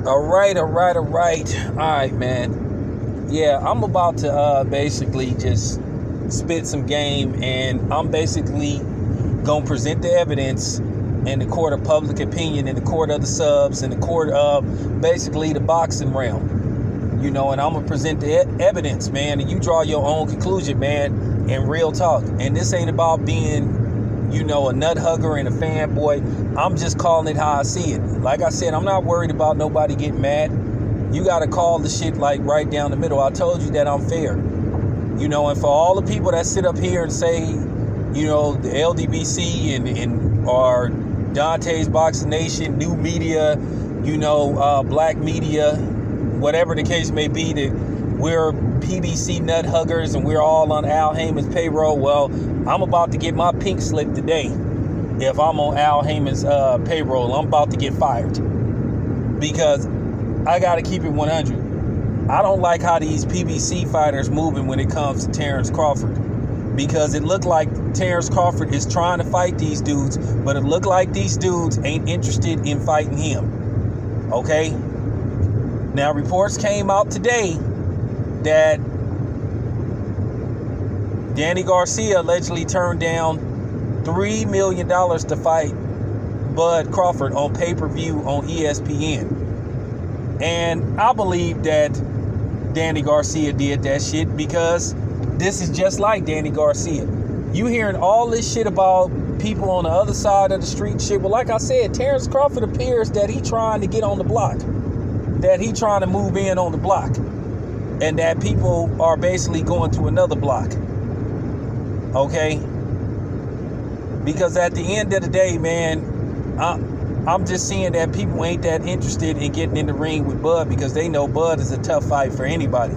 All right. All right, man. Yeah, I'm about to basically just spit some game, and I'm basically gonna present the evidence in the court of public opinion, in the court of the subs, in the court of basically the boxing realm. And I'm gonna present the evidence, man, and you draw your own conclusion, man, and real talk. And this ain't about being a nut hugger and a fanboy. I'm just calling it how I see it. Like I said, I'm not worried about nobody getting mad. You got to call the shit like right down the middle. I told you that I'm fair. And for all the people that sit up here and say, the LDBC and or Dante's Boxing Nation, new media, black media, whatever the case may be, that we're PBC nut huggers and we're all on Al Heyman's payroll. Well, I'm about to get my pink slip today. If I'm on Al Heyman's payroll, I'm about to get fired. Because I got to keep it 100. I don't like how these PBC fighters moving when it comes to Terence Crawford. Because it looked like Terence Crawford is trying to fight these dudes, but it looked like these dudes ain't interested in fighting him. Okay? Now, reports came out today that Danny Garcia allegedly turned down $3 million to fight Bud Crawford on pay-per-view on ESPN. And I believe that Danny Garcia did that shit because this is just like Danny Garcia. You hearing all this shit about people on the other side of the street shit. Well, like I said, Terence Crawford appears that he trying to get on the block. That he trying to move in on the block. And that people are basically going to another block. Okay? Because at the end of the day, man, I'm just seeing that people ain't that interested in getting in the ring with Bud because they know Bud is a tough fight for anybody.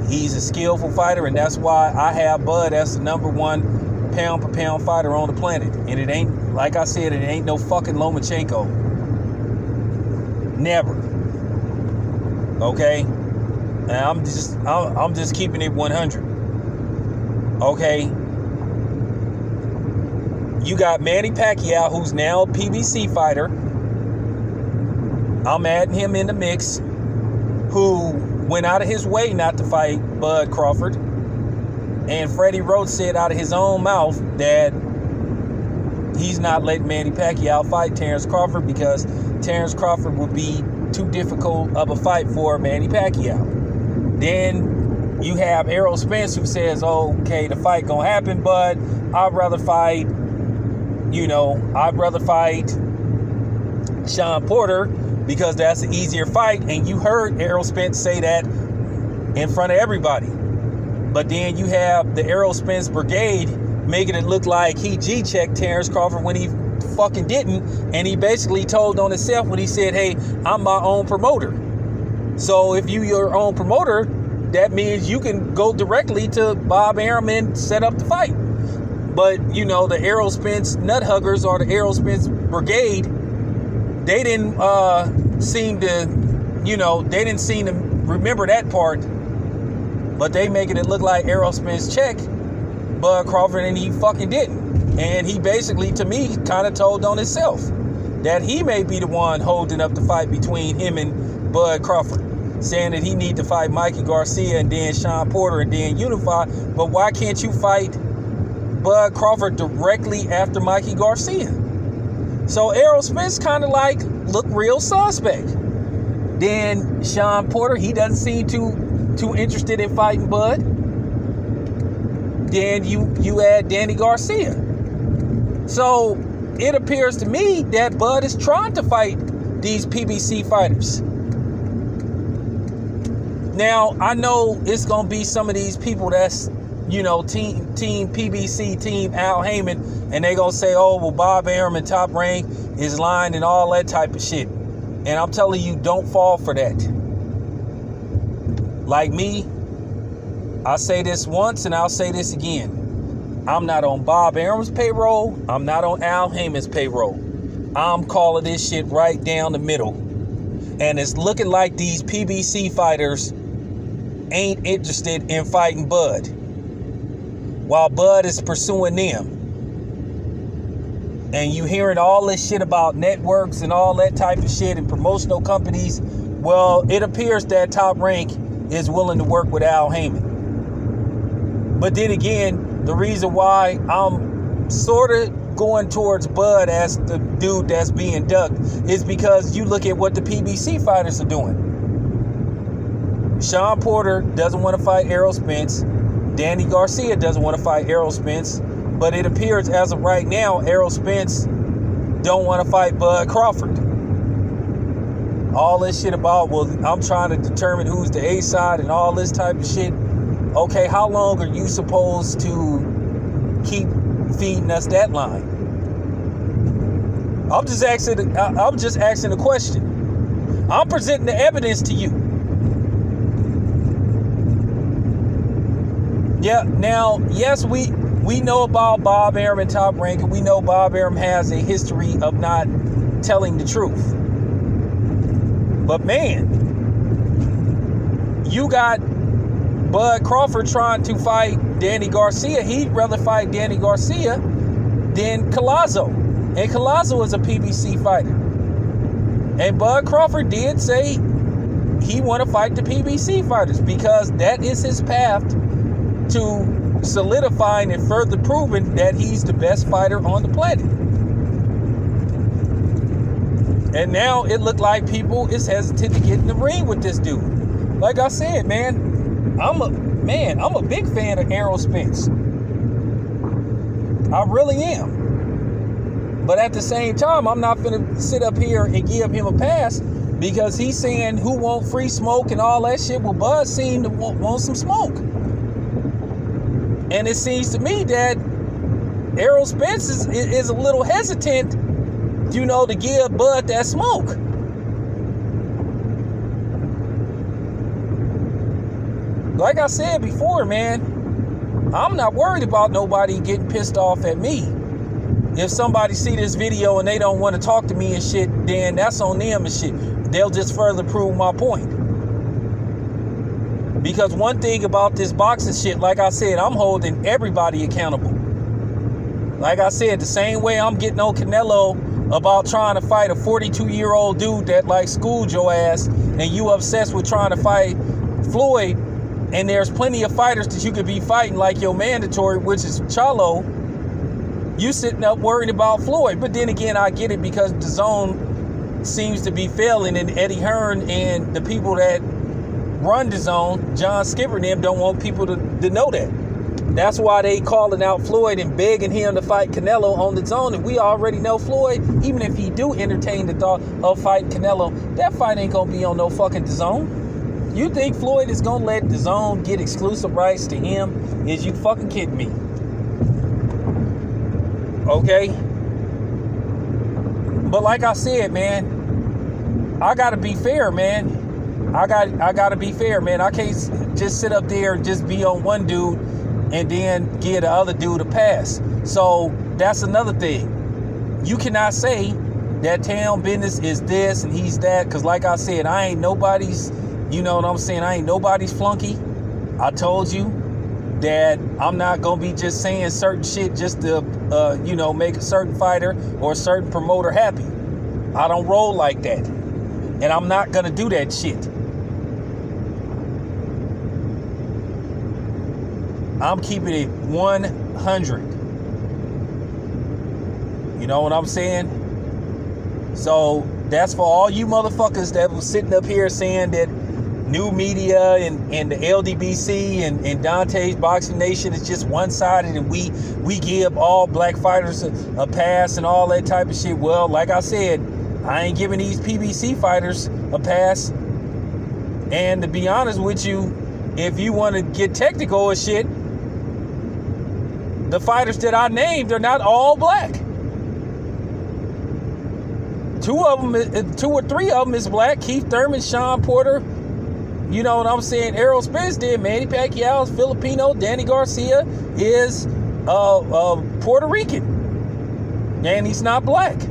He's a skillful fighter, and that's why I have Bud as the number one pound-for-pound fighter on the planet. And it ain't, like I said, it ain't no fucking Lomachenko. Never. Okay? And I'm just keeping it 100. Okay? You got Manny Pacquiao, who's now a PBC fighter. I'm adding him in the mix, who went out of his way not to fight Bud Crawford. And Freddie Roach said out of his own mouth that he's not letting Manny Pacquiao fight Terence Crawford because Terence Crawford would be too difficult of a fight for Manny Pacquiao. Then you have Errol Spence who says, okay, the fight gonna happen, but I'd rather fight Sean Porter because that's an easier fight. And you heard Errol Spence say that in front of everybody. But then you have the Errol Spence brigade making it look like he G-checked Terence Crawford when he fucking didn't. And he basically told on himself when he said, hey, I'm my own promoter. So if you your own promoter, that means you can go directly to Bob Arum and set up the fight. But, the Errol Spence nut huggers or the Errol Spence brigade, they didn't seem to remember that part. But they making it look like Errol Spence checked Bud Crawford and he fucking didn't. And he basically, to me, kind of told on himself that he may be the one holding up the fight between him and Bud Crawford. Saying that he need to fight Mikey Garcia and then Sean Porter and then unify. But why can't you fight Bud Crawford directly after Mikey Garcia? So Errol Spence kind of look real suspect. Then Sean Porter, he doesn't seem too interested in fighting Bud. Then you add Danny Garcia. So it appears to me that Bud is trying to fight these PBC fighters. Now, I know it's going to be some of these people that's, team PBC, team Al Heyman, and they going to say, Bob Arum and Top Rank is lying and all that type of shit. And I'm telling you, don't fall for that. Like me, I say this once and I'll say this again. I'm not on Bob Arum's payroll. I'm not on Al Heyman's payroll. I'm calling this shit right down the middle. And it's looking like these PBC fighters ain't interested in fighting Bud, while Bud is pursuing them. and you hearing all this shit about networks and all that type of shit and promotional companies, well, it appears that Top Rank is willing to work with Al Heyman. But then again, the reason why I'm sort of going towards Bud as the dude that's being ducked is because you look at what the PBC fighters are doing. Sean Porter doesn't want to fight Errol Spence. Danny Garcia doesn't want to fight Errol Spence. But it appears as of right now, Errol Spence don't want to fight Bud Crawford. All this shit about, well, I'm trying to determine who's the A side and all this type of shit. Okay, how long are you supposed to keep feeding us that line? I'm just asking a question. I'm presenting the evidence to you. Yeah, now, yes, we know about Bob Arum and Top Rank, and we know Bob Arum has a history of not telling the truth. But man, you got Bud Crawford trying to fight Danny Garcia. He'd rather fight Danny Garcia than Collazo. And Collazo is a PBC fighter. And Bud Crawford did say he want to fight the PBC fighters because that is his path to solidifying and further proving that he's the best fighter on the planet. And now it looked like people is hesitant to get in the ring with this dude. Like I said, man, I'm a big fan of Errol Spence. I really am. But at the same time, I'm not gonna sit up here and give him a pass because he's saying who want free smoke and all that shit. Well, Bud seemed to want some smoke. And it seems to me that Errol Spence is a little hesitant, to give Bud that smoke. Like I said before, man, I'm not worried about nobody getting pissed off at me. If somebody see this video and they don't want to talk to me and shit, then that's on them and shit. They'll just further prove my point. Because one thing about this boxing shit, like I said, I'm holding everybody accountable. Like I said, the same way I'm getting on Canelo about trying to fight a 42-year-old dude that like schooled your ass, and you obsessed with trying to fight Floyd, and there's plenty of fighters that you could be fighting like your mandatory, which is Charlo. You sitting up worrying about Floyd. But then again, I get it because the zone seems to be failing, and Eddie Hearn and the people that run the zone, John Skipper and them, don't want people to know that. That's why they calling out Floyd and begging him to fight Canelo on the zone. And we already know Floyd, even if he do entertain the thought of fighting Canelo, that fight ain't gonna be on no fucking DAZN. You think Floyd is gonna let DAZN get exclusive rights to him? Is you fucking kidding me? Okay? But like I said, man, I gotta be fair, man. I gotta be fair, man. I can't just sit up there and just be on one dude and then give the other dude a pass. So that's another thing. You cannot say that town business is this and he's that, because like I said, I ain't nobody's, you know what I'm saying? I ain't nobody's flunky. I told you that I'm not gonna be just saying certain shit just to, make a certain fighter or a certain promoter happy. I don't roll like that. And I'm not gonna do that shit. I'm keeping it 100. You know what I'm saying? So that's for all you motherfuckers that was sitting up here saying that new media and the LDBC and Dante's Boxing Nation is just one-sided and we give all black fighters a pass and all that type of shit. Well, like I said, I ain't giving these PBC fighters a pass. And to be honest with you, if you want to get technical and shit, the fighters that I named are not all black. Two or three of them is black. Keith Thurman, Sean Porter, you know what I'm saying? Errol Spence did. Manny Pacquiao is Filipino. Danny Garcia is Puerto Rican. And he's not black.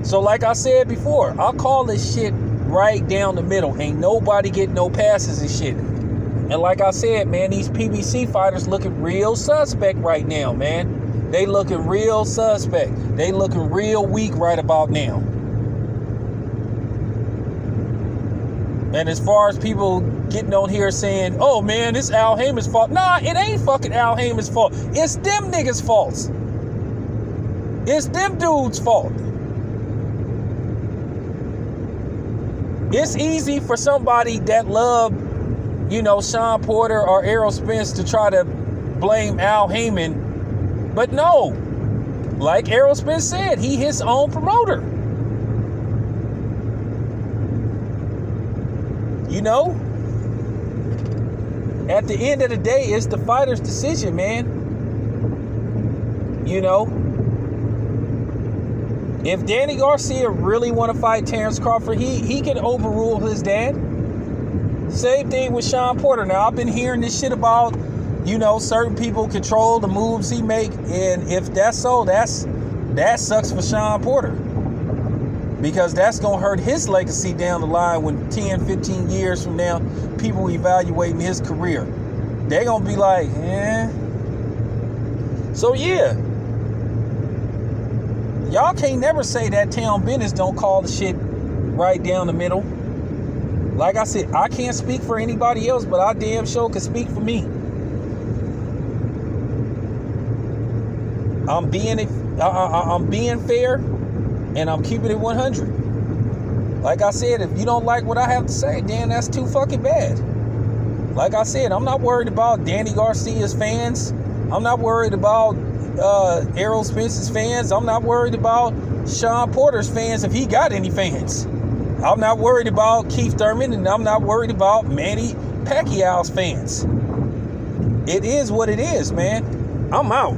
So like I said before, I'll call this shit right down the middle. Ain't nobody getting no passes and shit. And like I said, man, these PBC fighters looking real suspect right now, man. They looking real suspect. They looking real weak right about now. And as far as people getting on here saying, oh man, it's Al Heyman's fault. Nah, it ain't fucking Al Heyman's fault. It's them niggas' faults. It's them dudes' fault. It's easy for somebody that love, Sean Porter or Errol Spence to try to blame Al Heyman. But no, like Errol Spence said, he his own promoter. At the end of the day, it's the fighter's decision, man. If Danny Garcia really want to fight Terence Crawford, he can overrule his dad. Same thing with Sean Porter. Now, I've been hearing this shit about, certain people control the moves he make. And if that's so, that sucks for Sean Porter. Because that's going to hurt his legacy down the line when 10, 15 years from now, people evaluating his career. They're going to be like, So, yeah. Y'all can't never say that town business don't call the shit right down the middle. Like I said, I can't speak for anybody else, but I damn sure can speak for me. I'm being fair, and I'm keeping it 100. Like I said, if you don't like what I have to say, then that's too fucking bad. Like I said, I'm not worried about Danny Garcia's fans. I'm not worried about Errol Spence's fans. I'm not worried about Sean Porter's fans if he got any fans. I'm not worried about Keith Thurman, and I'm not worried about Manny Pacquiao's fans. It is what it is, man. I'm out.